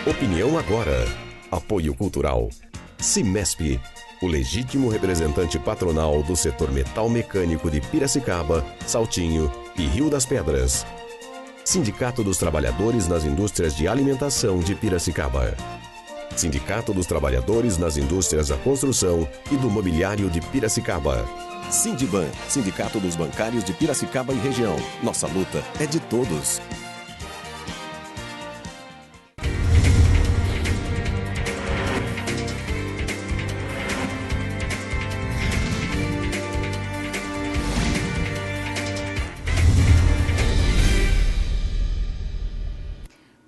Opinião agora. Apoio cultural. Cimesp, o legítimo representante patronal do setor metal mecânico de Piracicaba, Saltinho e Rio das Pedras. Sindicato dos Trabalhadores nas Indústrias de Alimentação de Piracicaba. Sindicato dos Trabalhadores nas Indústrias da Construção e do Mobiliário de Piracicaba. Sindiban, Sindicato dos Bancários de Piracicaba e Região. Nossa luta é de todos.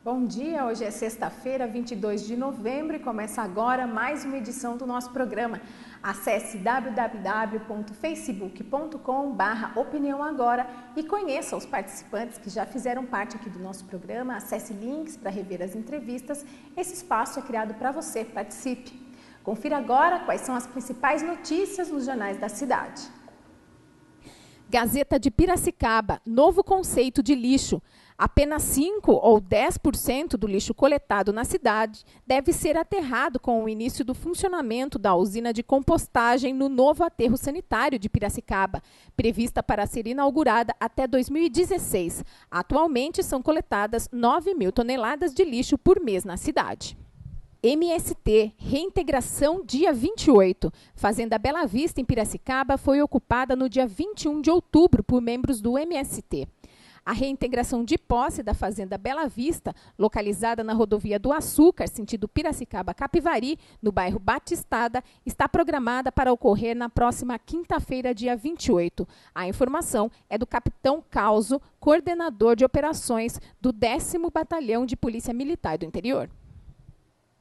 Bom dia, hoje é sexta-feira, 22 de novembro e começa agora mais uma edição do nosso programa. Acesse www.facebook.com/opiniãoagora e conheça os participantes que já fizeram parte aqui do nosso programa. Acesse links para rever as entrevistas. Esse espaço é criado para você, participe. Confira agora quais são as principais notícias nos jornais da cidade. Gazeta de Piracicaba, novo conceito de lixo. Apenas 5 ou 10% do lixo coletado na cidade deve ser aterrado com o início do funcionamento da usina de compostagem no novo aterro sanitário de Piracicaba, prevista para ser inaugurada até 2016. Atualmente são coletadas 9.000 toneladas de lixo por mês na cidade. MST, reintegração dia 28. Fazenda Bela Vista, em Piracicaba, foi ocupada no dia 21 de outubro por membros do MST. A reintegração de posse da Fazenda Bela Vista, localizada na rodovia do Açúcar, sentido Piracicaba-Capivari, no bairro Batistada, está programada para ocorrer na próxima quinta-feira, dia 28. A informação é do capitão Causo, coordenador de operações do 10º Batalhão de Polícia Militar do Interior.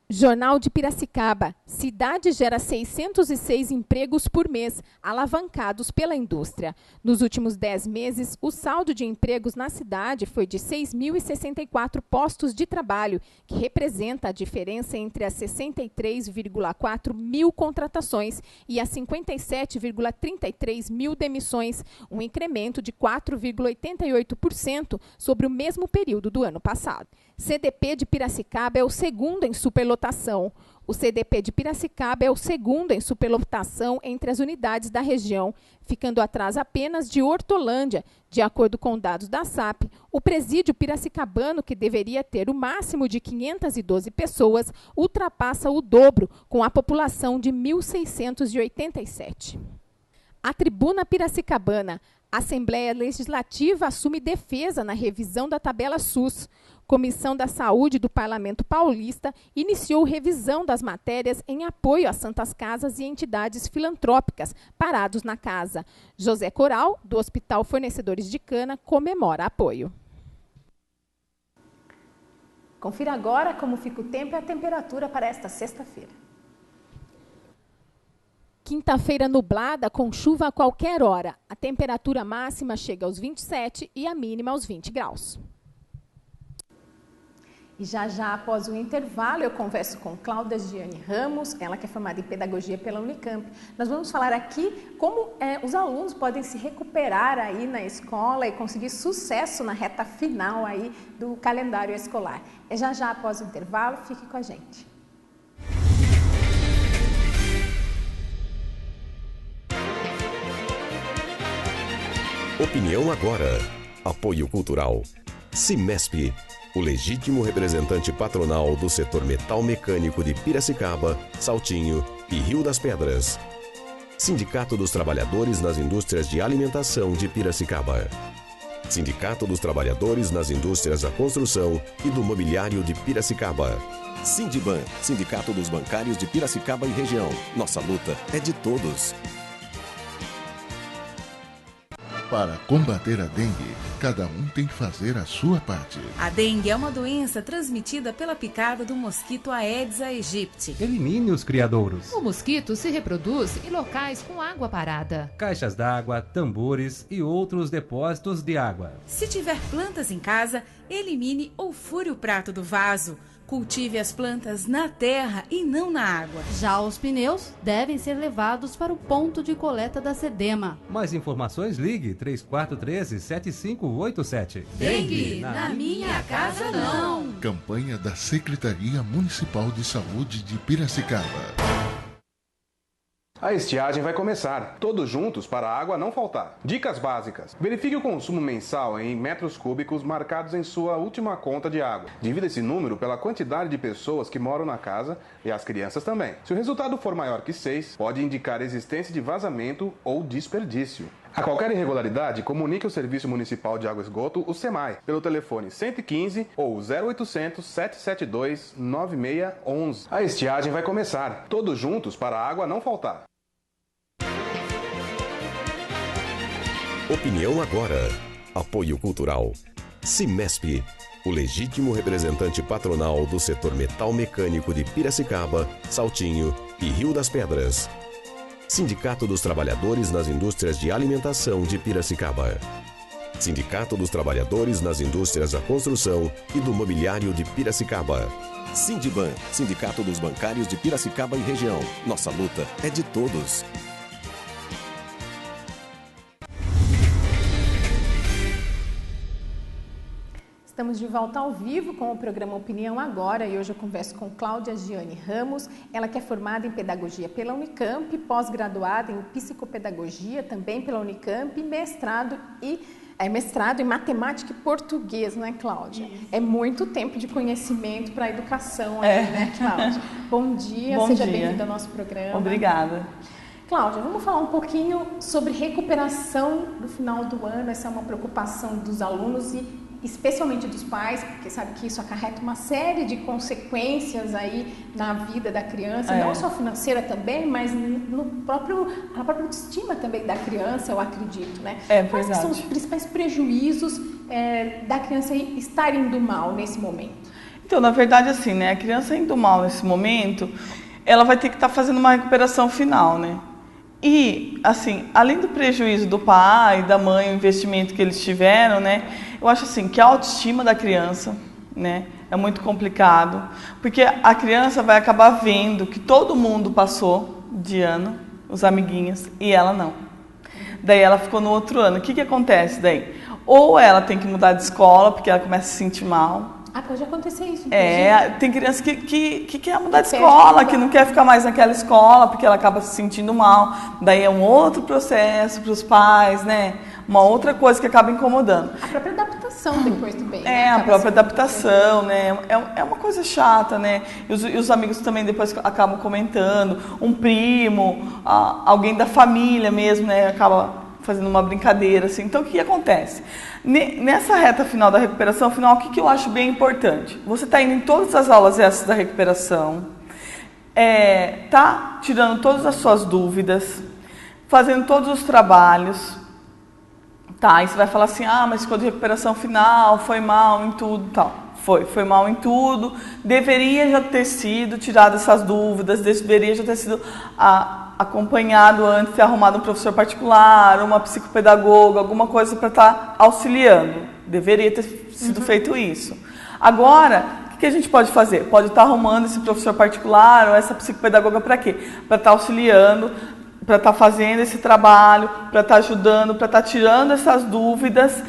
Jornal de Piracicaba. Cidade gera 606 empregos por mês, alavancados pela indústria. Nos últimos 10 meses, o saldo de empregos na cidade foi de 6.064 postos de trabalho, que representa a diferença entre as 63,4 mil contratações e as 57,33 mil demissões, um incremento de 4,88% sobre o mesmo período do ano passado. CDP de Piracicaba é o segundo em superlotação. O CDP de Piracicaba é o segundo em superlotação entre as unidades da região, ficando atrás apenas de Hortolândia. De acordo com dados da SAP, o presídio piracicabano, que deveria ter o máximo de 512 pessoas, ultrapassa o dobro, com a população de 1.687. A Tribuna Piracicabana. A Assembleia Legislativa assume defesa na revisão da tabela SUS. Comissão da Saúde do Parlamento Paulista iniciou revisão das matérias em apoio às santas casas e entidades filantrópicas parados na casa. José Coral, do Hospital Fornecedores de Cana, comemora apoio. Confira agora como fica o tempo e a temperatura para esta sexta-feira. Quinta-feira nublada, com chuva a qualquer hora. A temperatura máxima chega aos 27 e a mínima aos 20 graus. E já após o intervalo, eu converso com Cláudia Gianni Ramos, ela que é formada em Pedagogia pela Unicamp. Nós vamos falar aqui como os alunos podem se recuperar aí na escola e conseguir sucesso na reta final aí do calendário escolar. É já após o intervalo, fique com a gente. Opinião agora. Apoio cultural. Cimesp, o legítimo representante patronal do setor metal mecânico de Piracicaba, Saltinho e Rio das Pedras. Sindicato dos Trabalhadores nas Indústrias de Alimentação de Piracicaba. Sindicato dos Trabalhadores nas Indústrias da Construção e do Mobiliário de Piracicaba. Sindiban, Sindicato dos Bancários de Piracicaba e Região. Nossa luta é de todos. Para combater a dengue, cada um tem que fazer a sua parte. A dengue é uma doença transmitida pela picada do mosquito Aedes aegypti. Elimine os criadouros. O mosquito se reproduz em locais com água parada. Caixas d'água, tambores e outros depósitos de água. Se tiver plantas em casa, elimine ou fure o prato do vaso. Cultive as plantas na terra e não na água. Já os pneus devem ser levados para o ponto de coleta da Sedema. Mais informações, ligue 3413-7587. Dengue, na minha casa não. Campanha da Secretaria Municipal de Saúde de Piracicaba. A estiagem vai começar, todos juntos para a água não faltar. Dicas básicas. Verifique o consumo mensal em metros cúbicos marcados em sua última conta de água. Divida esse número pela quantidade de pessoas que moram na casa e as crianças também. Se o resultado for maior que 6, pode indicar existência de vazamento ou desperdício. A qualquer irregularidade, comunique ao Serviço Municipal de Água e Esgoto, o SEMAI, pelo telefone 115 ou 0800 772 9611. A estiagem vai começar, todos juntos para a água não faltar. Opinião agora. Apoio cultural. Cimesp, o legítimo representante patronal do setor metal mecânico de Piracicaba, Saltinho e Rio das Pedras. Sindicato dos Trabalhadores nas Indústrias de Alimentação de Piracicaba. Sindicato dos Trabalhadores nas Indústrias da Construção e do Mobiliário de Piracicaba. Sindiban, Sindicato dos Bancários de Piracicaba e Região. Nossa luta é de todos. Estamos de volta ao vivo com o programa Opinião Agora e hoje eu converso com Cláudia Giane Ramos, ela que é formada em Pedagogia pela Unicamp, pós-graduada em Psicopedagogia também pela Unicamp, mestrado em Matemática e Português, não é, Cláudia? Isso. É muito tempo de conhecimento para a educação aí, né, Cláudia? Bom dia, seja bem-vinda ao nosso programa. Obrigada. Cláudia, vamos falar um pouquinho sobre recuperação do final do ano, essa é uma preocupação dos alunos e especialmente dos pais, porque sabe que isso acarreta uma série de consequências aí na vida da criança, não só financeira também, mas na própria autoestima também da criança, eu acredito, né? Quais são os principais prejuízos da criança estar indo mal nesse momento? Então, na verdade, assim, né, a criança indo mal nesse momento, ela vai ter que estar fazendo uma recuperação final, né? E, assim, além do prejuízo do pai, da mãe, o investimento que eles tiveram, né? Eu acho, assim, que a autoestima da criança, né? É muito complicado, porque a criança vai acabar vendo que todo mundo passou de ano, os amiguinhos, e ela não. Daí ela ficou no outro ano. O que acontece daí? Ou ela tem que mudar de escola, porque ela começa a se sentir mal. Pode acontecer isso. Tem criança que quer mudar de escola, que não quer ficar mais naquela escola, porque ela acaba se sentindo mal. Daí é um outro processo para os pais, né? Uma outra coisa que acaba incomodando. A própria adaptação depois também. Né? A própria adaptação, né? É uma coisa chata, né? E os amigos também depois acabam comentando. Um primo, alguém da família mesmo, né? Acaba fazendo uma brincadeira, assim. Então, o que acontece? Nessa reta final da recuperação final, o que eu acho bem importante? Você está indo em todas as aulas essas da recuperação, tá tirando todas as suas dúvidas, fazendo todos os trabalhos, tá? E você vai falar assim, mas ficou de recuperação final, foi mal em tudo, tal. Foi mal em tudo, deveria já ter sido tirado essas dúvidas, deveria já ter sido acompanhado antes, ter arrumado um professor particular, uma psicopedagoga, alguma coisa para estar auxiliando. Deveria ter sido feito isso. Agora, o que a gente pode fazer? Pode estar arrumando esse professor particular ou essa psicopedagoga para quê? Para estar auxiliando, para estar fazendo esse trabalho, para estar ajudando, para estar tirando essas dúvidas,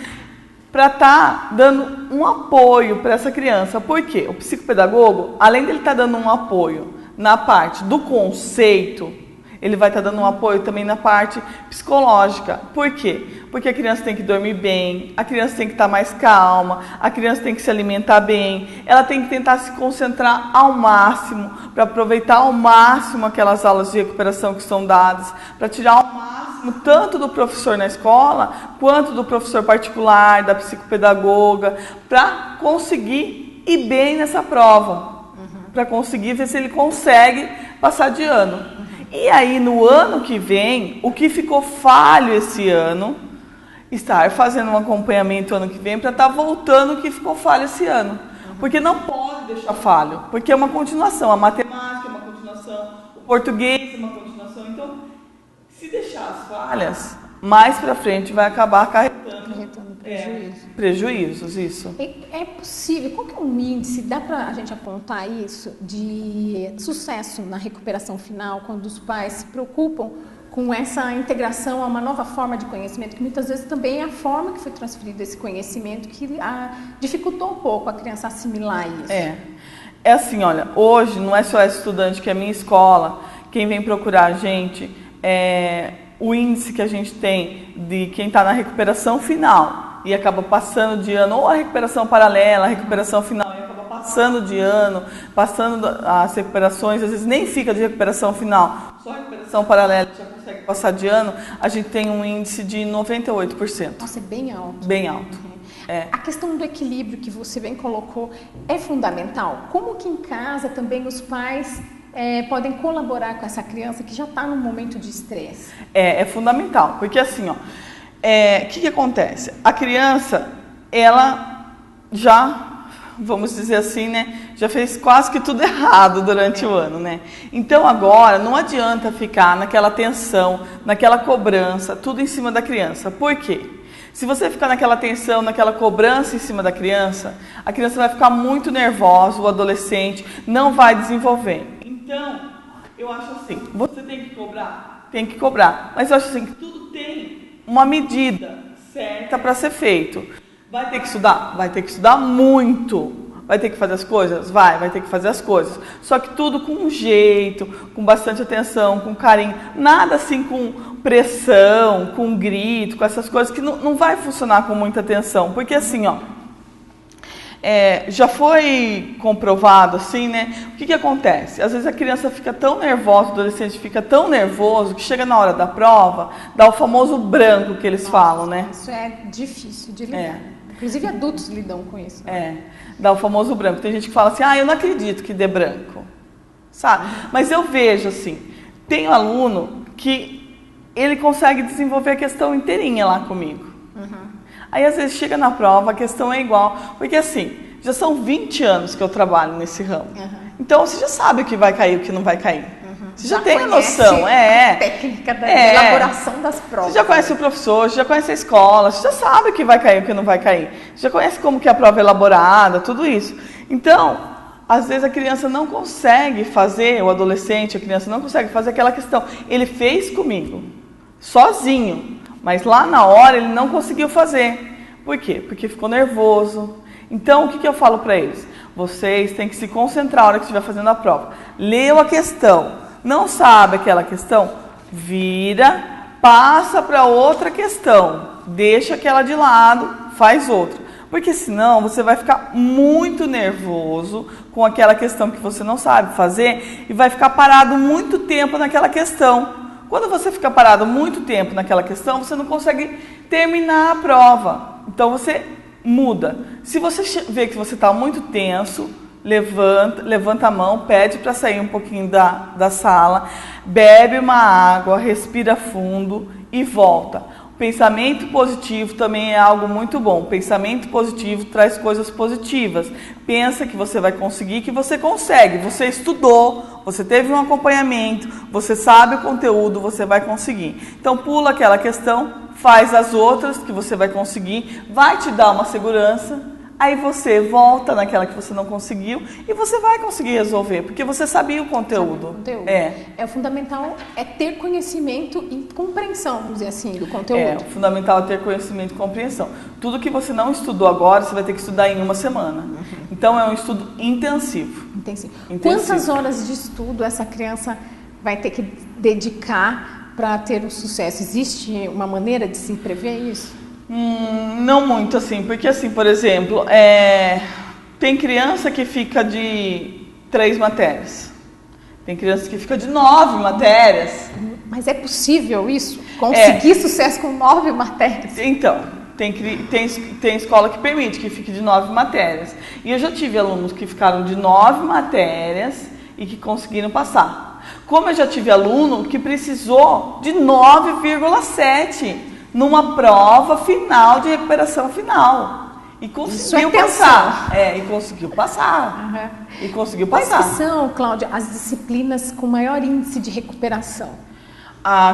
para estar dando um apoio para essa criança. Por quê? O psicopedagogo, além dele estar dando um apoio na parte do conceito, ele vai estar dando um apoio também na parte psicológica. Por quê? Porque a criança tem que dormir bem, a criança tem que estar mais calma, a criança tem que se alimentar bem, ela tem que tentar se concentrar ao máximo, para aproveitar ao máximo aquelas aulas de recuperação que são dadas, para tirar ao máximo tanto do professor na escola, quanto do professor particular, da psicopedagoga, para conseguir ir bem nessa prova, para conseguir ver se ele consegue passar de ano. E aí, no ano que vem, o que ficou falho esse ano, estar fazendo um acompanhamento ano que vem para estar voltando o que ficou falho esse ano. Porque não pode deixar falho, porque é uma continuação. A matemática é uma continuação, o português é uma continuação. Então, se deixar as falhas, mais para frente vai acarretando Prejuízos, isso. É possível, qual que é o índice, dá para a gente apontar isso, de sucesso na recuperação final, quando os pais se preocupam com essa integração a uma nova forma de conhecimento, que muitas vezes também é a forma que foi transferido esse conhecimento que dificultou um pouco a criança assimilar isso? É assim, olha, hoje no SOS Estudante, que é a minha escola, quem vem procurar a gente, o índice que a gente tem de quem está na recuperação final e acaba passando de ano, ou a recuperação paralela, a recuperação final e acaba passando de ano, passando as recuperações, às vezes nem fica de recuperação final, só a recuperação paralela já consegue passar de ano, a gente tem um índice de 98%. Nossa, é bem alto. Bem alto. A questão do equilíbrio que você bem colocou é fundamental. Como que em casa também os pais podem colaborar com essa criança que já está num momento de estresse? É fundamental, porque assim, que acontece? A criança, ela já, vamos dizer assim, né, já fez quase que tudo errado durante o ano, né? Então agora não adianta ficar naquela tensão, naquela cobrança, tudo em cima da criança. Por quê? Se você ficar naquela tensão, naquela cobrança em cima da criança, a criança vai ficar muito nervosa, o adolescente não vai desenvolver. Então, eu acho assim, você tem que cobrar? Tem que cobrar. Mas eu acho assim, que tudo tem uma medida certa para ser feito. Vai ter que estudar? Vai ter que estudar muito. Vai ter que fazer as coisas? Vai ter que fazer as coisas. Só que tudo com um jeito, com bastante atenção, com carinho. Nada assim com pressão, com grito, com essas coisas que não vai funcionar com muita atenção. Porque assim, já foi comprovado assim, né? O que acontece? Às vezes a criança fica tão nervosa, o adolescente fica tão nervoso que chega na hora da prova, dá o famoso branco que eles falam, né? Isso é difícil de lidar. Inclusive adultos lidam com isso. Dá o famoso branco. Tem gente que fala assim, eu não acredito que dê branco, sabe? Mas eu vejo assim, tem um aluno que ele consegue desenvolver a questão inteirinha lá comigo. Aí, às vezes, chega na prova, a questão é igual. Porque, assim, já são 20 anos que eu trabalho nesse ramo. Então, você já sabe o que vai cair e o que não vai cair. Você já tem a noção. A técnica da elaboração das provas. Você já conhece o professor, você já conhece a escola, você já sabe o que vai cair e o que não vai cair. Você já conhece como que é a prova é elaborada, tudo isso. Então, às vezes, a criança não consegue fazer, o adolescente, a criança não consegue fazer aquela questão. Ele fez comigo, sozinho. Mas lá na hora ele não conseguiu fazer. Por quê? Porque ficou nervoso. Então, o que eu falo para eles? Vocês têm que se concentrar na hora que estiver fazendo a prova. Leu a questão, não sabe aquela questão? Vira, passa para outra questão. Deixa aquela de lado, faz outra. Porque senão você vai ficar muito nervoso com aquela questão que você não sabe fazer e vai ficar parado muito tempo naquela questão. Quando você fica parado muito tempo naquela questão, você não consegue terminar a prova. Então, você muda. Se você vê que você está muito tenso, levanta a mão, pede para sair um pouquinho da sala, bebe uma água, respira fundo e volta. O pensamento positivo também é algo muito bom. O pensamento positivo traz coisas positivas. Pensa que você vai conseguir, que você consegue. Você estudou, você teve um acompanhamento, você sabe o conteúdo, você vai conseguir. Então pula aquela questão, faz as outras que você vai conseguir, vai te dar uma segurança. Aí você volta naquela que você não conseguiu e você vai conseguir resolver, porque você sabia o conteúdo. O fundamental é ter conhecimento e compreensão, vamos dizer assim, do conteúdo. O fundamental é ter conhecimento e compreensão. Tudo que você não estudou agora, você vai ter que estudar em uma semana. Então é um estudo intensivo. Quantas horas de estudo essa criança vai ter que dedicar para ter o sucesso? Existe uma maneira de se prever isso? Não muito assim, porque assim, por exemplo, tem criança que fica de 3 matérias, tem criança que fica de 9 matérias. Mas é possível isso? Conseguir sucesso com 9 matérias? Então, tem escola que permite que fique de 9 matérias. E eu já tive alunos que ficaram de 9 matérias e que conseguiram passar. Como eu já tive aluno que precisou de 9,7 numa prova final de recuperação final. E conseguiu passar. E conseguiu passar. E conseguiu passar. Quais que são, Cláudia, as disciplinas com maior índice de recuperação?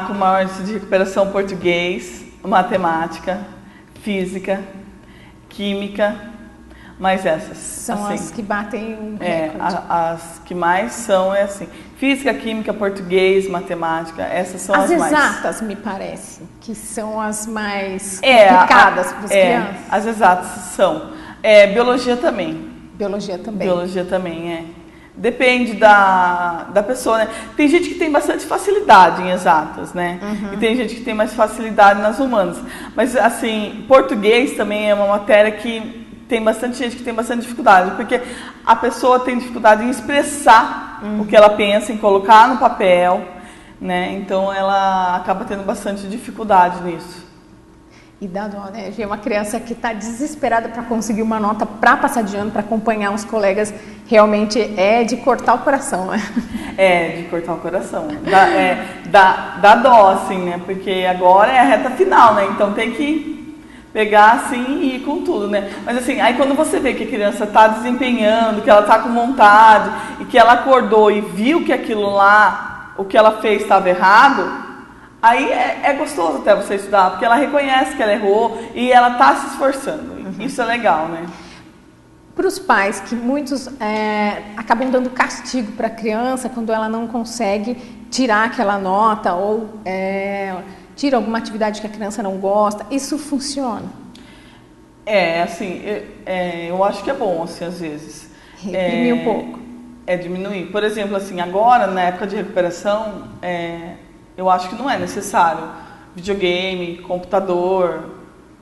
Com maior índice de recuperação: português, matemática, física, química, mas essas são assim, as que batem um recorde. As que mais são assim, física, química, português, matemática, essas são as mais. As exatas, me parece, que são as mais complicadas para as crianças. As exatas são. Biologia também. Biologia também. Biologia também, Depende da pessoa, né? Tem gente que tem bastante facilidade em exatas, né? E tem gente que tem mais facilidade nas humanas. Mas, assim, português também é uma matéria que tem bastante gente que tem bastante dificuldade, porque a pessoa tem dificuldade em expressar o que ela pensa, em colocar no papel, né? Então, ela acaba tendo bastante dificuldade nisso. E dá dó, né? Ver uma criança que está desesperada para conseguir uma nota para passar de ano, para acompanhar os colegas, realmente é de cortar o coração, né? De cortar o coração. Dá dó, assim, né? Porque agora é a reta final, né? Então tem que pegar, assim, e ir com tudo, né? Mas, assim, aí quando você vê que a criança está desempenhando, que ela está com vontade, e que ela acordou e viu que aquilo lá, o que ela fez estava errado, aí é gostoso até você estudar, porque ela reconhece que ela errou e ela está se esforçando. Isso é legal, né? Para os pais, que muitos acabam dando castigo para a criança quando ela não consegue tirar aquela nota ou tira alguma atividade que a criança não gosta, isso funciona? Eu acho que é bom, assim, às vezes. Reprimir um pouco. Diminuir. Por exemplo, assim, agora, na época de recuperação, eu acho que não é necessário videogame, computador,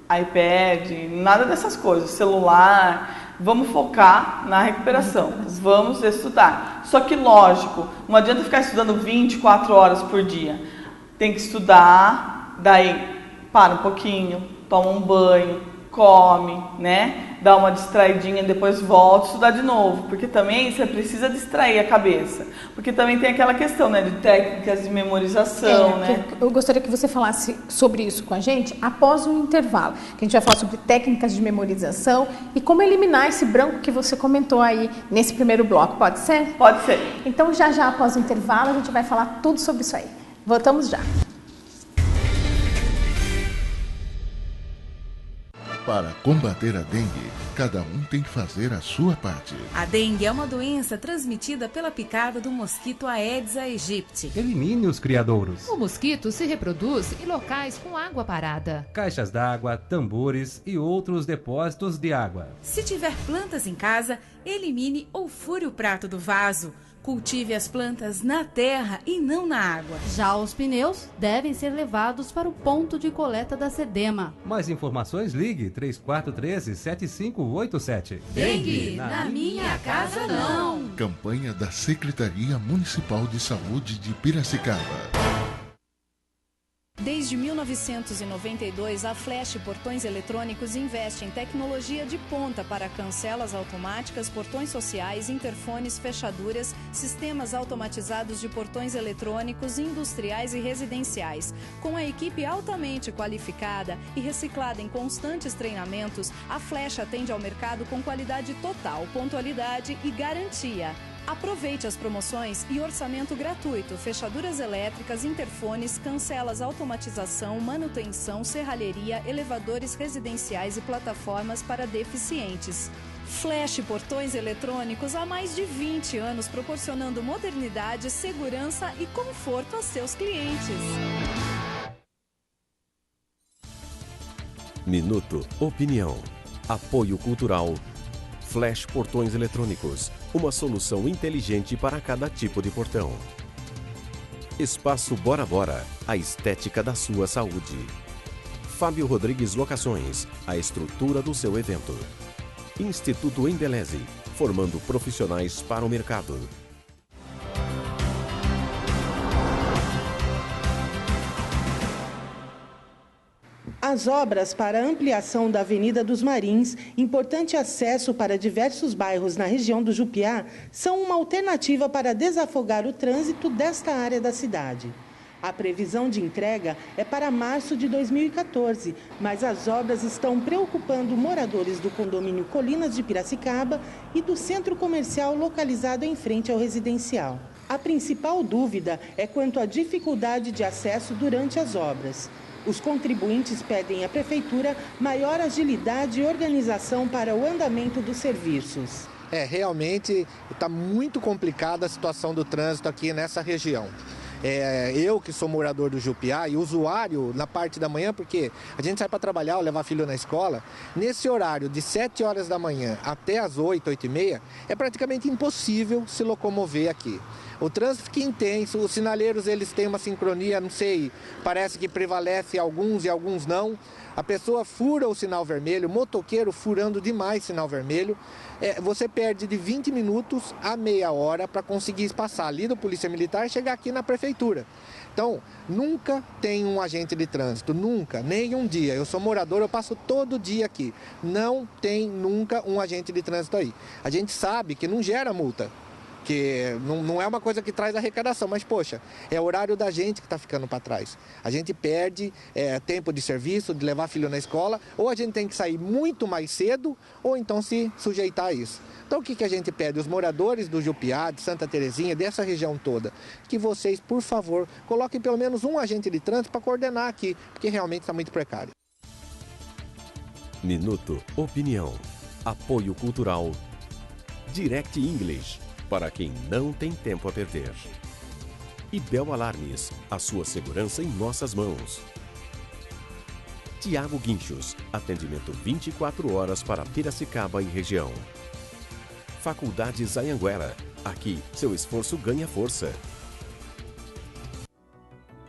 iPad, nada dessas coisas, celular. Vamos focar na recuperação, vamos estudar. Só que, lógico, não adianta ficar estudando 24 horas por dia. Tem que estudar, daí para um pouquinho, toma um banho, come, né? Dá uma distraidinha, depois volta a estudar de novo, porque também você precisa distrair a cabeça, porque também tem aquela questão, né, de técnicas de memorização, né? Eu gostaria que você falasse sobre isso com a gente após o intervalo, que a gente vai falar sobre técnicas de memorização e como eliminar esse branco que você comentou aí nesse primeiro bloco, pode ser? Pode ser. Então já após o intervalo a gente vai falar tudo sobre isso aí. Voltamos já. Para combater a dengue, cada um tem que fazer a sua parte. A dengue é uma doença transmitida pela picada do mosquito Aedes aegypti. Elimine os criadouros. O mosquito se reproduz em locais com água parada. Caixas d'água, tambores e outros depósitos de água. Se tiver plantas em casa, elimine ou fure o prato do vaso. Cultive as plantas na terra e não na água. Já os pneus devem ser levados para o ponto de coleta da SEDEMA. Mais informações, ligue 3413-7587. Dengue, na minha casa não. Campanha da Secretaria Municipal de Saúde de Piracicaba. Desde 1992, a Flash Portões Eletrônicos investe em tecnologia de ponta para cancelas automáticas, portões sociais, interfones, fechaduras, sistemas automatizados de portões eletrônicos, industriais e residenciais. Com a equipe altamente qualificada e reciclada em constantes treinamentos, a Flash atende ao mercado com qualidade total, pontualidade e garantia. Aproveite as promoções e orçamento gratuito, fechaduras elétricas, interfones, cancelas, automatização, manutenção, serralheria, elevadores residenciais e plataformas para deficientes. Flash Portões Eletrônicos há mais de 20 anos proporcionando modernidade, segurança e conforto a seus clientes. Minuto Opinião. Apoio Cultural. Flash Portões Eletrônicos. Uma solução inteligente para cada tipo de portão. Espaço Bora Bora. A estética da sua saúde. Fábio Rodrigues Locações. A estrutura do seu evento. Instituto Embeleze. Formando profissionais para o mercado. As obras para a ampliação da Avenida dos Marins, importante acesso para diversos bairros na região do Jupiá, são uma alternativa para desafogar o trânsito desta área da cidade. A previsão de entrega é para março de 2014, mas as obras estão preocupando moradores do condomínio Colinas de Piracicaba e do centro comercial localizado em frente ao residencial. A principal dúvida é quanto à dificuldade de acesso durante as obras. Os contribuintes pedem à Prefeitura maior agilidade e organização para o andamento dos serviços. Realmente está muito complicada a situação do trânsito aqui nessa região. Eu que sou morador do Jupiá e usuário na parte da manhã, porque a gente sai para trabalhar ou levar filho na escola, nesse horário de 7 horas da manhã até as 8, 8 e meia, é praticamente impossível se locomover aqui. O trânsito fica intenso, os sinaleiros eles têm uma sincronia, não sei, parece que prevalece alguns e alguns não. A pessoa fura o sinal vermelho, motoqueiro furando demais sinal vermelho. Você perde de 20 minutos a meia hora para conseguir passar ali do Polícia Militar e chegar aqui na Prefeitura. Então, nunca tem um agente de trânsito, nunca, nem um dia. Eu sou morador, eu passo todo dia aqui. Não tem nunca um agente de trânsito aí. A gente sabe que não gera multa, que não é uma coisa que traz arrecadação, mas, poxa, é o horário da gente que está ficando para trás. A gente perde tempo de serviço, de levar filho na escola, ou a gente tem que sair muito mais cedo, ou então se sujeitar a isso. Então, o que a gente pede? Os moradores do Jupiá, de Santa Terezinha, dessa região toda, que vocês, por favor, coloquem pelo menos um agente de trânsito para coordenar aqui, porque realmente está muito precário. Minuto Opinião. Apoio Cultural. Direct English. Para quem não tem tempo a perder. E Bel Alarmes, a sua segurança em nossas mãos. Tiago Guinchos, atendimento 24 horas para Piracicaba e região. Faculdades Anhanguera, aqui seu esforço ganha força.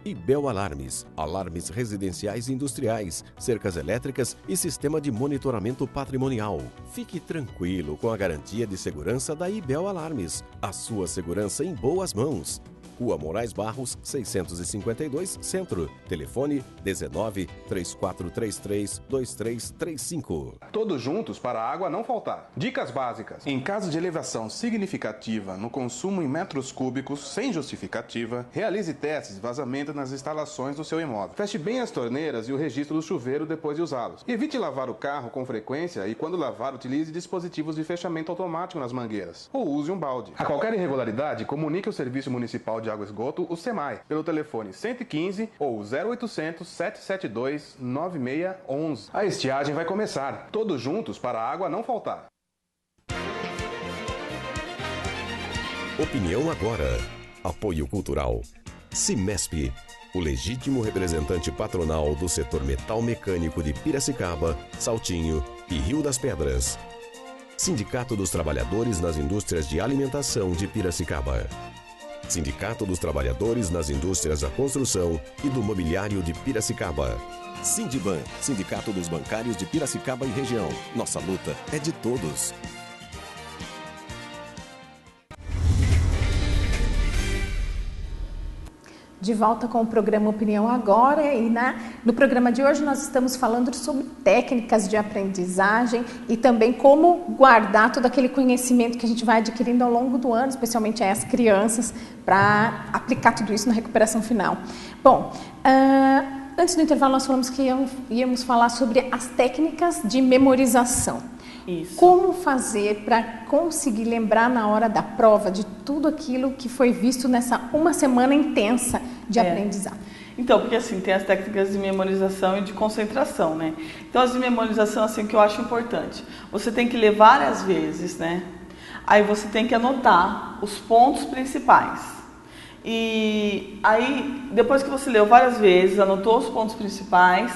E Bel Alarmes, alarmes residenciais e industriais, cercas elétricas e sistema de monitoramento patrimonial. Fique tranquilo com a garantia de segurança da Ibel Alarmes. A sua segurança em boas mãos. Rua Moraes Barros, 652, Centro. Telefone 19-3433-2335. Todos juntos para a água não faltar. Dicas básicas. Em caso de elevação significativa no consumo em metros cúbicos, sem justificativa, realize testes de vazamento nas instalações do seu imóvel. Feche bem as torneiras e o registro do chuveiro depois de usá-los. Evite lavar o carro com frequência e, quando lavar, utilize dispositivos de fechamento automático nas mangueiras. Ou use um balde. A qualquer irregularidade, comunique ao Serviço Municipal de Água e Esgoto, o SEMAI, pelo telefone 115 ou 0800 772 9611. A estiagem vai começar. Todos juntos para a água não faltar. Opinião agora. Apoio Cultural. Cimesp, o legítimo representante patronal do setor metal mecânico de Piracicaba, Saltinho e Rio das Pedras. Sindicato dos Trabalhadores nas Indústrias de Alimentação de Piracicaba. Sindicato dos Trabalhadores nas Indústrias da Construção e do Mobiliário de Piracicaba. Sindiban, Sindicato dos Bancários de Piracicaba e região. Nossa luta é de todos. De volta com o programa Opinião Agora e no programa de hoje nós estamos falando sobre técnicas de aprendizagem e também como guardar todo aquele conhecimento que a gente vai adquirindo ao longo do ano, especialmente as crianças, para aplicar tudo isso na recuperação final. Bom, antes do intervalo nós falamos que íamos falar sobre as técnicas de memorização. Isso. Como fazer para conseguir lembrar na hora da prova de tudo aquilo que foi visto nessa uma semana intensa de aprendizado? Então, porque assim, tem as técnicas de memorização e de concentração, né? Então, as de memorização, assim, que eu acho importante. Você tem que ler várias vezes, né? Aí você tem que anotar os pontos principais. E aí, depois que você leu várias vezes, anotou os pontos principais,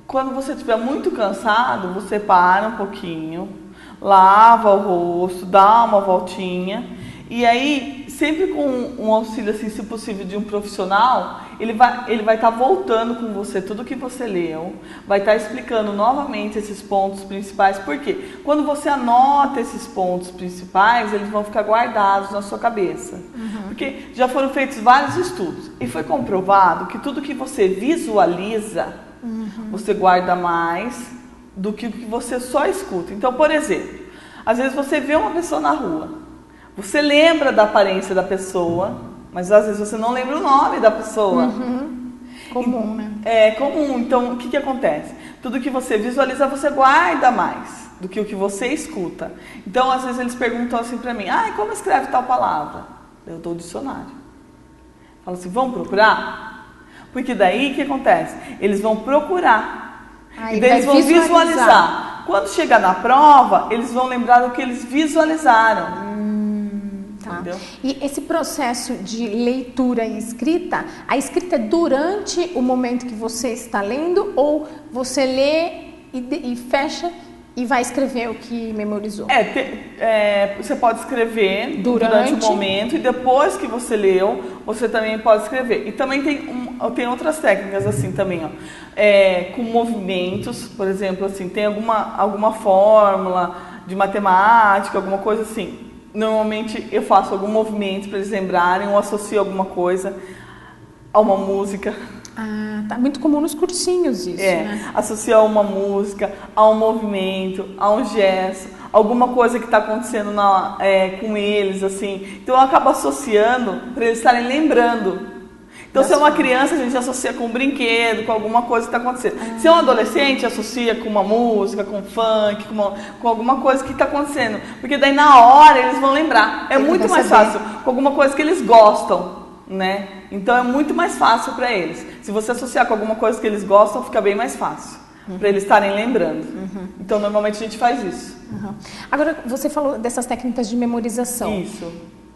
quando você estiver muito cansado, você para um pouquinho, lava o rosto, dá uma voltinha e aí, sempre com um auxílio, assim, se possível, de um profissional, ele vai estar voltando com você tudo que você leu, vai estar explicando novamente esses pontos principais, porque quando você anota esses pontos principais, eles vão ficar guardados na sua cabeça. Porque já foram feitos vários estudos e foi comprovado que tudo que você visualiza, você guarda mais do que o que você só escuta. Então, por exemplo, às vezes você vê uma pessoa na rua, você lembra da aparência da pessoa, mas às vezes você não lembra o nome da pessoa. Comum, né? É comum. Então, o que acontece? Tudo que você visualiza, você guarda mais do que o que você escuta. Então, às vezes eles perguntam assim pra mim, como escreve tal palavra? Eu dou o dicionário. Falo assim, vamos procurar? Porque daí o que acontece? Eles vão procurar. Ah, e daí eles vão visualizar. Quando chegar na prova, eles vão lembrar do que eles visualizaram. Tá. E esse processo de leitura e escrita, a escrita é durante o momento que você está lendo ou você lê e fecha e vai escrever o que memorizou? Você pode escrever durante o momento e depois que você leu, você também pode escrever. E também tem outras técnicas assim também, ó. Com movimentos, por exemplo, assim, tem alguma fórmula de matemática, alguma coisa assim. Normalmente eu faço algum movimento para eles lembrarem ou associo alguma coisa a uma música. Ah, tá muito comum nos cursinhos isso, né? Associar a uma música, a um movimento, a um gesto, alguma coisa que está acontecendo com eles, assim. Então eu acabo associando para eles estarem lembrando. Então, se é uma criança, a gente associa com um brinquedo, com alguma coisa que está acontecendo. Se é um adolescente, associa com uma música, com funk, com alguma coisa que está acontecendo. Porque daí, na hora, eles vão lembrar. É muito mais fácil com alguma coisa que eles gostam, né? Então, é muito mais fácil para eles. Se você associar com alguma coisa que eles gostam, fica bem mais fácil. Para eles estarem lembrando. Então, normalmente, a gente faz isso. Agora, você falou dessas técnicas de memorização. Isso.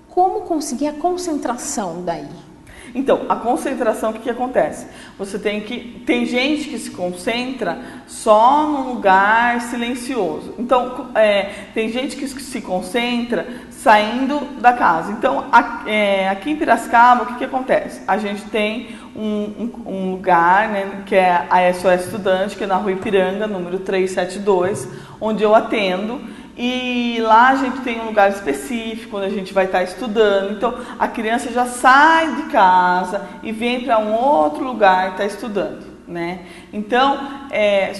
Como conseguir a concentração daí? Então, a concentração, o que acontece? Tem gente que se concentra só num lugar silencioso. Então, tem gente que se concentra saindo da casa. Então, aqui em Piracicaba, o que acontece? A gente tem um lugar, né, que é a SOS Estudante, que é na Rua Ipiranga, número 372, onde eu atendo. E lá a gente tem um lugar específico onde a gente vai estar estudando. Então, a criança já sai de casa e vem para um outro lugar estar estudando, né? Então,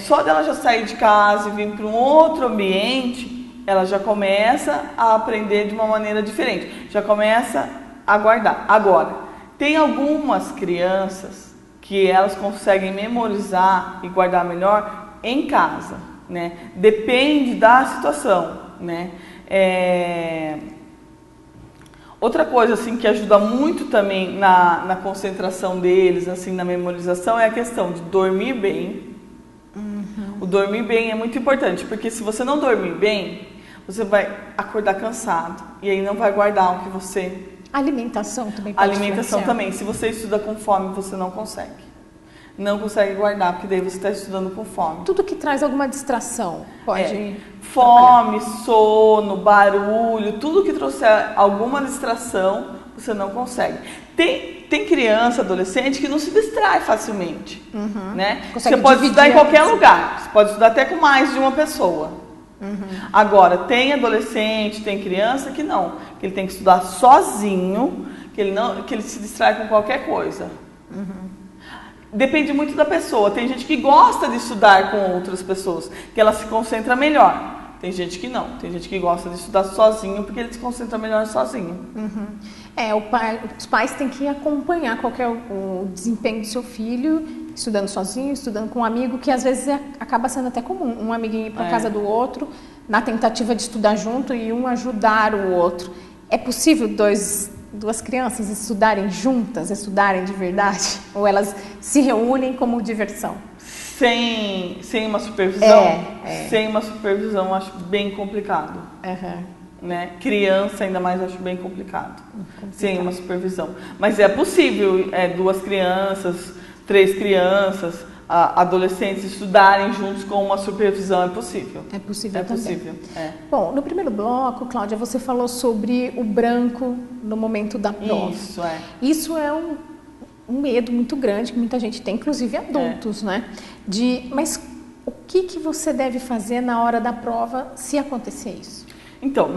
só dela já sair de casa e vir para um outro ambiente, ela já começa a aprender de uma maneira diferente. Já começa a guardar. Agora, tem algumas crianças que elas conseguem memorizar e guardar melhor em casa. Né? Depende da situação, né? Outra coisa assim que ajuda muito também na concentração deles, assim, na memorização, é a questão de dormir bem. O dormir bem é muito importante, porque se você não dormir bem, você vai acordar cansado e aí não vai guardar o que você... Alimentação também pode Alimentação também. Se você estuda com fome, você não consegue. Não consegue guardar, porque daí você está estudando com fome. Tudo que traz alguma distração pode... Fome, sono, barulho, tudo que trouxer alguma distração, você não consegue. Tem criança, adolescente, que não se distrai facilmente. Né? Você pode estudar em qualquer lugar. Você pode estudar até com mais de uma pessoa. Agora, tem adolescente, tem criança que não. Que ele tem que estudar sozinho, que ele se distrai com qualquer coisa. Depende muito da pessoa. Tem gente que gosta de estudar com outras pessoas, que ela se concentra melhor. Tem gente que não. Tem gente que gosta de estudar sozinho, porque ele se concentra melhor sozinho. Os pais têm que acompanhar o desempenho do seu filho, estudando sozinho, estudando com um amigo, que às vezes acaba sendo até comum. Um amiguinho ir para casa do outro, na tentativa de estudar junto e um ajudar o outro. É possível duas crianças estudarem juntas, estudarem de verdade? Ou elas se reúnem como diversão? Sem uma supervisão? Sem uma supervisão, eu acho bem complicado. Né? Criança, ainda mais, eu acho bem complicado. Sem uma supervisão. Mas é possível, 2 crianças, 3 crianças, adolescentes estudarem juntos com uma supervisão, é possível. É possível também. Possível. Bom, no primeiro bloco, Cláudia, você falou sobre o branco no momento da prova. Isso é um medo muito grande que muita gente tem, inclusive adultos, né? Mas o que você deve fazer na hora da prova se acontecer isso? Então,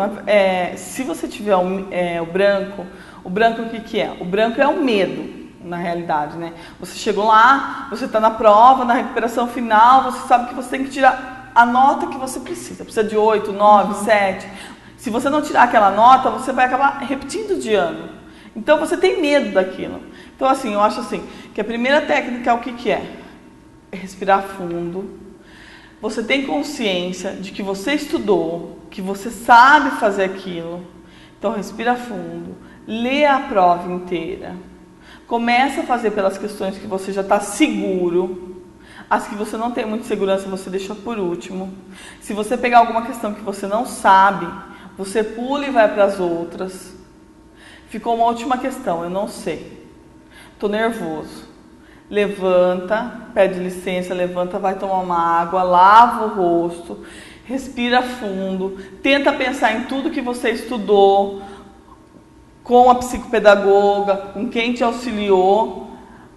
se você tiver o branco o que é? O branco é o medo. Na realidade, né? Você chegou lá, você está na prova, na recuperação final, você sabe que você tem que tirar a nota que você precisa. Precisa de 8, 9, 7. Se você não tirar aquela nota, você vai acabar repetindo de ano. Então, você tem medo daquilo. Então, assim, eu acho assim, que a primeira técnica é o que é? É respirar fundo. Você tem consciência de que você estudou, que você sabe fazer aquilo. Então, respira fundo. Lê a prova inteira. Começa a fazer pelas questões que você já está seguro. As que você não tem muita segurança, você deixa por último. Se você pegar alguma questão que você não sabe, você pula e vai para as outras. Ficou uma última questão, eu não sei. Estou nervoso. Levanta, pede licença, levanta, vai tomar uma água, lava o rosto, respira fundo, tenta pensar em tudo que você estudou, com a psicopedagoga, com quem te auxiliou,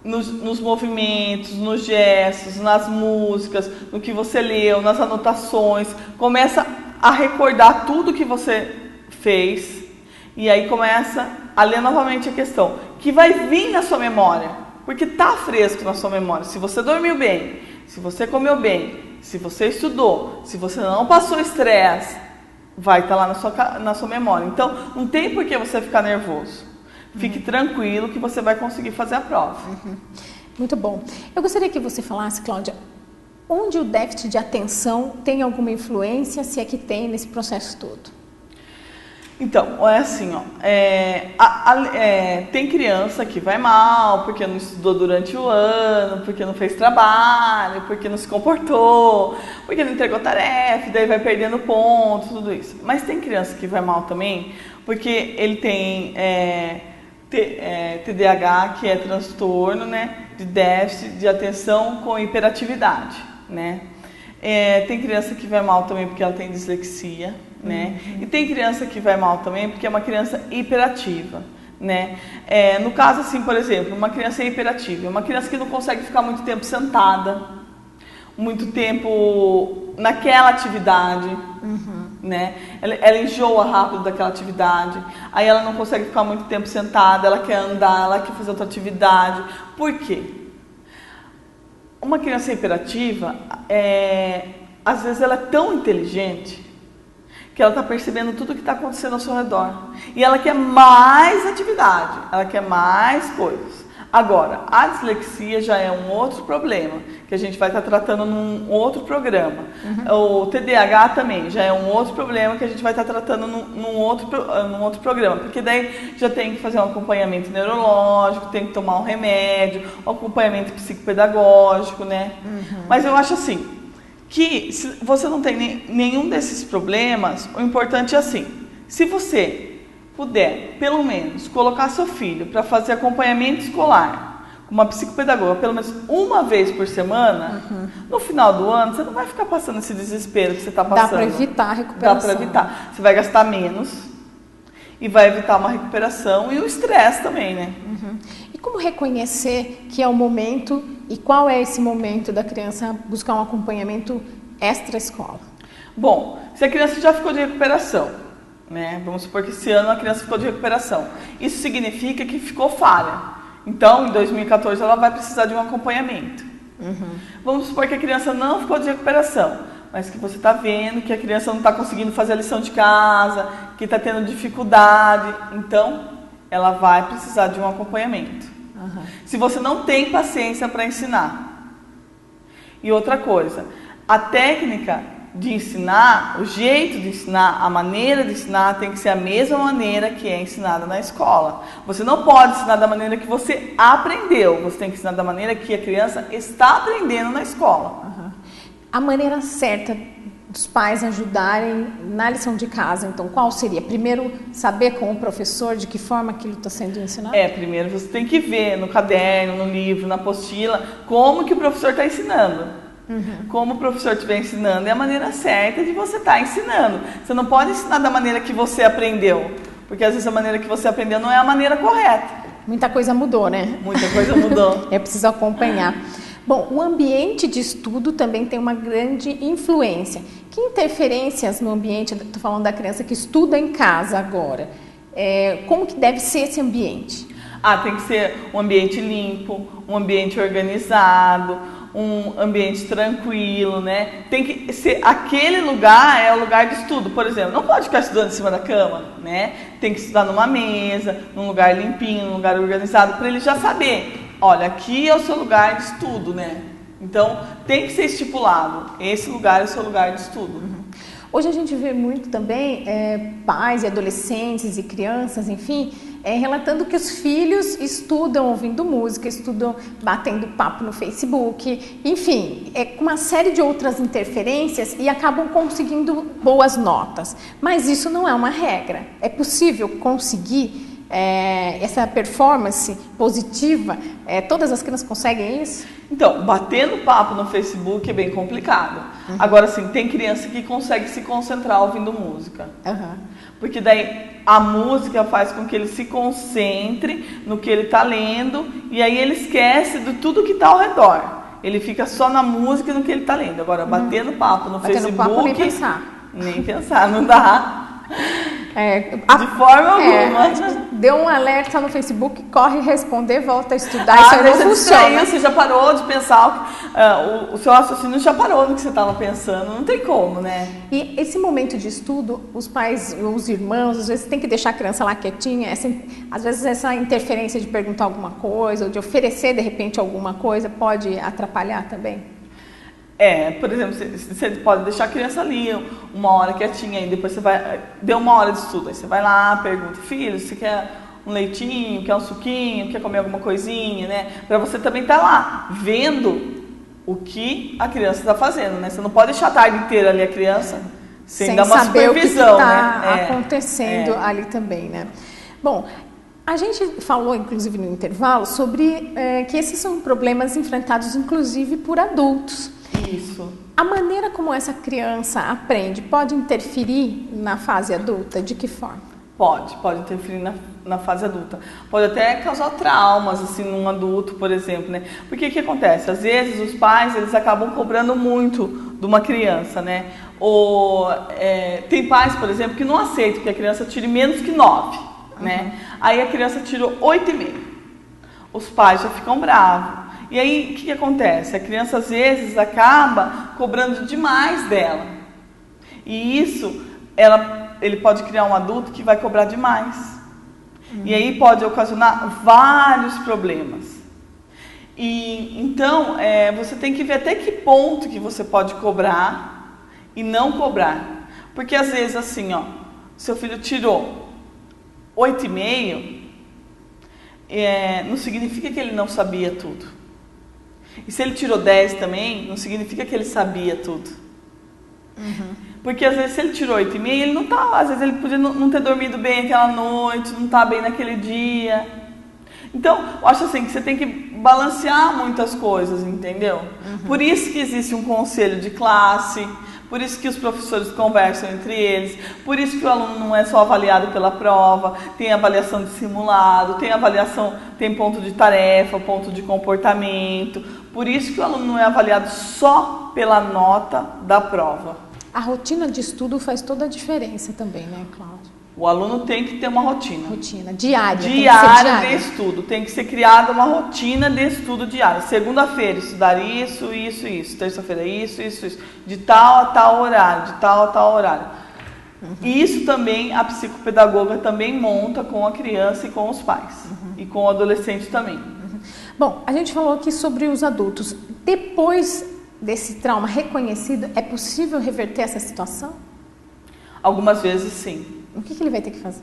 nos movimentos, nos gestos, nas músicas, no que você leu, nas anotações. Começa a recordar tudo que você fez e aí começa a ler novamente a questão, que vai vir na sua memória, porque está fresco na sua memória. Se você dormiu bem, se você comeu bem, se você estudou, se você não passou estresse, vai estar lá na sua memória. Então, não tem por que você ficar nervoso. Fique tranquilo que você vai conseguir fazer a prova. Muito bom. Eu gostaria que você falasse, Cláudia, onde o déficit de atenção tem alguma influência, se é que tem, nesse processo todo? Então, é assim, ó, tem criança que vai mal porque não estudou durante o ano, porque não fez trabalho, porque não se comportou, porque não entregou tarefa, daí vai perdendo pontos, tudo isso. Mas tem criança que vai mal também porque ele tem TDAH, que é transtorno, né, de déficit de atenção com hiperatividade, né? Tem criança que vai mal também porque ela tem dislexia, né? E tem criança que vai mal também porque é uma criança hiperativa, né? No caso, assim, por exemplo, uma criança hiperativa, uma criança que não consegue ficar muito tempo sentada, muito tempo naquela atividade, né? Ela enjoa rápido daquela atividade, aí ela não consegue ficar muito tempo sentada, ela quer andar, ela quer fazer outra atividade. Por quê? Uma criança hiperativa, às vezes ela é tão inteligente que ela está percebendo tudo que está acontecendo ao seu redor. E ela quer mais atividade, ela quer mais coisas. Agora, a dislexia já é um outro problema, que a gente vai estar tratando num outro programa. O TDAH também já é um outro problema que a gente vai estar tratando num outro programa. Porque daí já tem que fazer um acompanhamento neurológico, tem que tomar um remédio, um acompanhamento psicopedagógico, né? Mas eu acho assim, que se você não tem nenhum desses problemas, o importante é assim, se você puder, pelo menos, colocar seu filho para fazer acompanhamento escolar com uma psicopedagoga pelo menos uma vez por semana, no final do ano, você não vai ficar passando esse desespero que você está passando. Dá para evitar a recuperação. Dá para evitar. Você vai gastar menos e vai evitar uma recuperação e o estresse também, né? E como reconhecer que é o momento e qual é esse momento da criança buscar um acompanhamento extra-escola? Bom, se a criança já ficou de recuperação, né? Vamos supor que esse ano a criança ficou de recuperação. Isso significa que ficou falha. Então, em 2014, ela vai precisar de um acompanhamento. Vamos supor que a criança não ficou de recuperação, mas que você está vendo que a criança não está conseguindo fazer a lição de casa, que está tendo dificuldade. Então, ela vai precisar de um acompanhamento. Se você não tem paciência para ensinar. E outra coisa, a técnica de ensinar, o jeito de ensinar, a maneira de ensinar tem que ser a mesma maneira que é ensinada na escola. Você não pode ensinar da maneira que você aprendeu, você tem que ensinar da maneira que a criança está aprendendo na escola. A maneira certa dos pais ajudarem na lição de casa, então, qual seria? Primeiro, saber com o professor de que forma aquilo está sendo ensinado? Primeiro você tem que ver no caderno, no livro, na apostila, como que o professor está ensinando. Como o professor estiver ensinando, é a maneira certa de você estar ensinando. Você não pode ensinar da maneira que você aprendeu, porque às vezes a maneira que você aprendeu não é a maneira correta. Muita coisa mudou, né? Muita coisa mudou. É preciso acompanhar. Bom, o ambiente de estudo também tem uma grande influência. Que interferências no ambiente, estou falando da criança que estuda em casa agora, como que deve ser esse ambiente? Tem que ser um ambiente limpo, um ambiente organizado, um ambiente tranquilo, né? Tem que ser, aquele lugar é o lugar de estudo, por exemplo, não pode ficar estudando em cima da cama, né? Tem que estudar numa mesa, num lugar limpinho, num lugar organizado, para ele já saber, olha, aqui é o seu lugar de estudo, né? Então, tem que ser estipulado, esse lugar é o seu lugar de estudo. Hoje a gente vê muito também pais e adolescentes e crianças, enfim, relatando que os filhos estudam ouvindo música, estudam batendo papo no Facebook, enfim, uma série de outras interferências e acabam conseguindo boas notas. Mas isso não é uma regra. É possível conseguir essa performance positiva? Todas as crianças conseguem isso? Então, batendo papo no Facebook é bem complicado. Agora, sim, tem criança que consegue se concentrar ouvindo música. Porque daí a música faz com que ele se concentre no que ele está lendo e aí ele esquece de tudo que está ao redor. Ele fica só na música e no que ele está lendo. Agora, batendo papo no Facebook... Papo, nem pensar. Nem pensar, não dá. De forma alguma. A gente deu um alerta no Facebook, corre responder, volta a estudar, isso aí não funciona. Você já parou de pensar, o seu raciocínio já parou no que você estava pensando, não tem como, né? E esse momento de estudo, os pais, os irmãos, às vezes tem que deixar a criança lá quietinha, às vezes essa interferência de perguntar alguma coisa, ou de oferecer de repente alguma coisa, pode atrapalhar também? Por exemplo, você pode deixar a criança ali uma hora quietinha, e depois você vai, deu uma hora de estudo, aí você vai lá, pergunta, filho, você quer um leitinho, quer um suquinho, quer comer alguma coisinha, né? Para você também estar lá, vendo o que a criança está fazendo, né? Você não pode deixar a tarde inteira ali a criança sem dar uma saber supervisão, o que está acontecendo ali também, né? Bom, a gente falou, inclusive, no intervalo, sobre que esses são problemas enfrentados, inclusive, por adultos. Isso. A maneira como essa criança aprende pode interferir na fase adulta? De que forma? Pode interferir na fase adulta. Pode até causar traumas, assim, num adulto, por exemplo, né? Porque o que acontece? Às vezes os pais, eles acabam cobrando muito de uma criança, né? Ou tem pais, por exemplo, que não aceitam que a criança tire menos que 9, né? Aí a criança tirou 8,5. Os pais já ficam bravos. E aí, o que acontece? A criança, às vezes, acaba cobrando demais dela. E isso, ele pode criar um adulto que vai cobrar demais. E aí pode ocasionar vários problemas. E então, você tem que ver até que ponto que você pode cobrar e não cobrar. Porque, às vezes, assim, seu filho tirou 8,5, não significa que ele não sabia tudo. E se ele tirou 10 também, não significa que ele sabia tudo. Porque às vezes se ele tirou 8,5, ele não tá, às vezes ele podia não ter dormido bem aquela noite, não tá bem naquele dia. Então, eu acho assim que você tem que balancear muitas coisas, entendeu? Por isso que existe um conselho de classe, por isso que os professores conversam entre eles, por isso que o aluno não é só avaliado pela prova, tem avaliação de simulado, tem ponto de tarefa, ponto de comportamento, por isso que o aluno não é avaliado só pela nota da prova. A rotina de estudo faz toda a diferença também, né, Cláudia? O aluno tem que ter uma rotina. Diária de estudo. Tem que ser criada uma rotina de estudo diário. Segunda-feira, estudar isso. Terça-feira, isso. De tal a tal horário. E isso também, a psicopedagoga também monta com a criança e com os pais. E com o adolescente também. Bom, a gente falou aqui sobre os adultos. Depois desse trauma reconhecido, é possível reverter essa situação? Algumas vezes, sim. O que ele vai ter que fazer?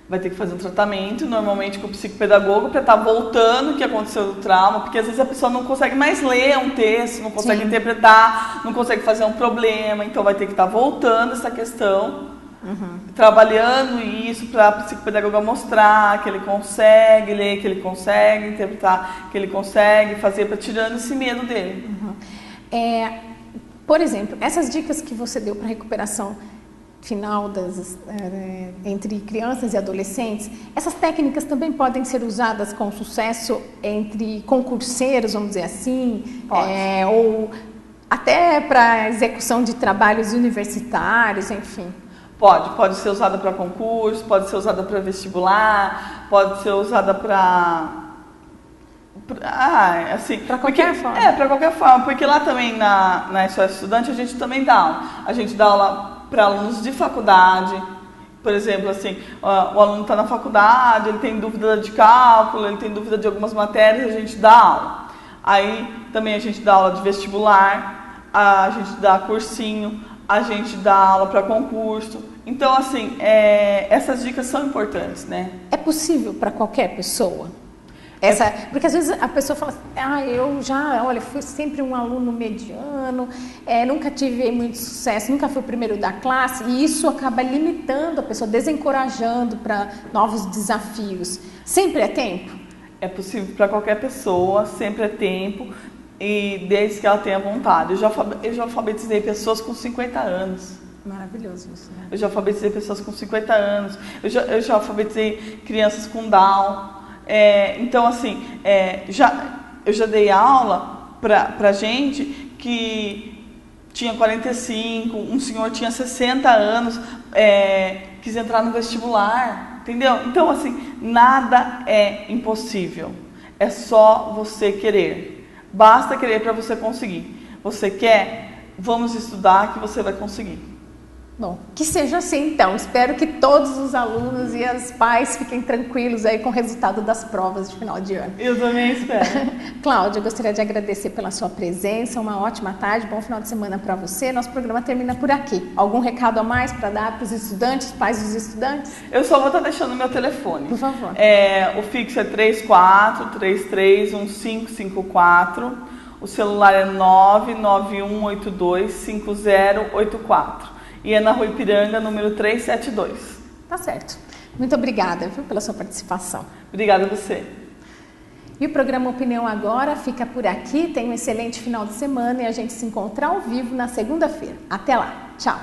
Vai ter que fazer um tratamento, normalmente com o psicopedagogo, para estar voltando o que aconteceu do trauma, porque às vezes a pessoa não consegue mais ler um texto, não consegue interpretar, não consegue fazer um problema, então vai ter que estar voltando essa questão, trabalhando isso para a psicopedagoga mostrar que ele consegue ler, que ele consegue interpretar, que ele consegue fazer, para tirando esse medo dele. Por exemplo, essas dicas que você deu para recuperação final entre crianças e adolescentes, essas técnicas também podem ser usadas com sucesso entre concurseiros, vamos dizer assim, ou até para execução de trabalhos universitários, enfim. Pode ser usada para concurso, pode ser usada para vestibular, pode ser usada para qualquer forma. Para qualquer forma, porque lá também na SOS Estudante a gente também dá aula. A gente dá aula para alunos de faculdade, por exemplo, assim, o aluno está na faculdade, ele tem dúvida de cálculo, ele tem dúvida de algumas matérias, a gente dá aula. Aí também a gente dá aula de vestibular, a gente dá cursinho, a gente dá aula para concurso. Então, assim, essas dicas são importantes, né? É possível para qualquer pessoa? Porque às vezes a pessoa fala assim, olha, fui sempre um aluno mediano, nunca tive muito sucesso, nunca fui o primeiro da classe, e isso acaba limitando a pessoa, desencorajando para novos desafios. Sempre é tempo? É possível para qualquer pessoa, sempre é tempo, e desde que ela tenha vontade. Eu já alfabetizei pessoas com 50 anos. Maravilhoso isso, né? Eu já alfabetizei pessoas com 50 anos, eu já alfabetizei crianças com Down. Então, assim, eu já dei aula pra gente que tinha 45, um senhor tinha 60 anos, quis entrar no vestibular, entendeu? Então, assim, nada é impossível, é só você querer. Basta querer para você conseguir. Você quer? Vamos estudar que você vai conseguir. Bom, que seja assim então. Espero que todos os alunos e os pais fiquem tranquilos aí com o resultado das provas de final de ano. Eu também espero. Cláudia, eu gostaria de agradecer pela sua presença, uma ótima tarde, bom final de semana para você. Nosso programa termina por aqui. Algum recado a mais para dar para os estudantes, pais dos estudantes? Eu só vou estar deixando o meu telefone. Por favor. O fixo é 34331554. O celular é 991825084. E é na Rua Ipiranga, número 372. Tá certo. Muito obrigada, viu, pela sua participação. Obrigada a você. E o programa Opinião Agora fica por aqui. Tenha um excelente final de semana e a gente se encontra ao vivo na segunda-feira. Até lá. Tchau.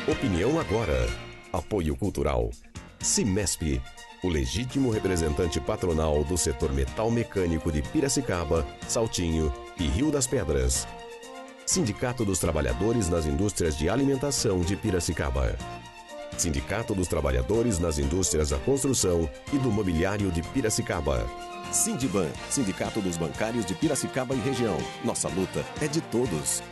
Opinião Agora. Apoio Cultural. Cimesp, o legítimo representante patronal do setor metal mecânico de Piracicaba, Saltinho e Rio das Pedras. Sindicato dos Trabalhadores nas Indústrias de Alimentação de Piracicaba. Sindicato dos Trabalhadores nas Indústrias da Construção e do Mobiliário de Piracicaba. Sindiban, Sindicato dos Bancários de Piracicaba e Região. Nossa luta é de todos.